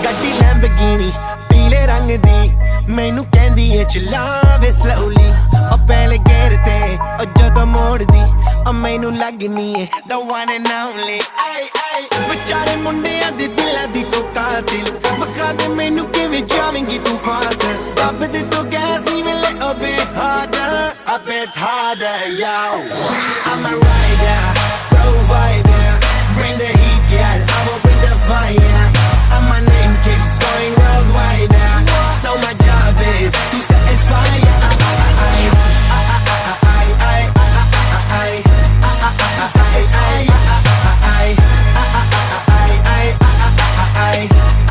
ਗੱਡੀ ਲੈਂਬਗੀਨੀ ਪੀਲੇ ਰੰਗ ਦੀ ਮੈਨੂੰ ਕਹਿੰਦੀ ਏ ਚਲਾਵੇ slowly ਉਹ ਪਹਿਲੇ ਗੇਰ ਤੇ ਉਹ ਜਦੋਂ ਮੋੜਦੀ ਉਹ ਮੈਨੂੰ ਲੱਗਨੀ ਏ the one and only ਵਿਚਾਰੇ ਮੁੰਡਿਆਂ ਦੇ ਦਿਲਾਂ ਦੀ ਤੂੰ ਕਾਤਿਲ ਬਖਾ ਦੇ ਮੈਨੂੰ ਕਿਵੇਂ ਜਾਵੇਂਗੀ ਤੂੰ ਫਾਸਟ ਦੱਬ ਦੇ ਤੂੰ ਗੈਸ ਨਹੀਂ ਮਿਲੇ a bit harder yo I'm a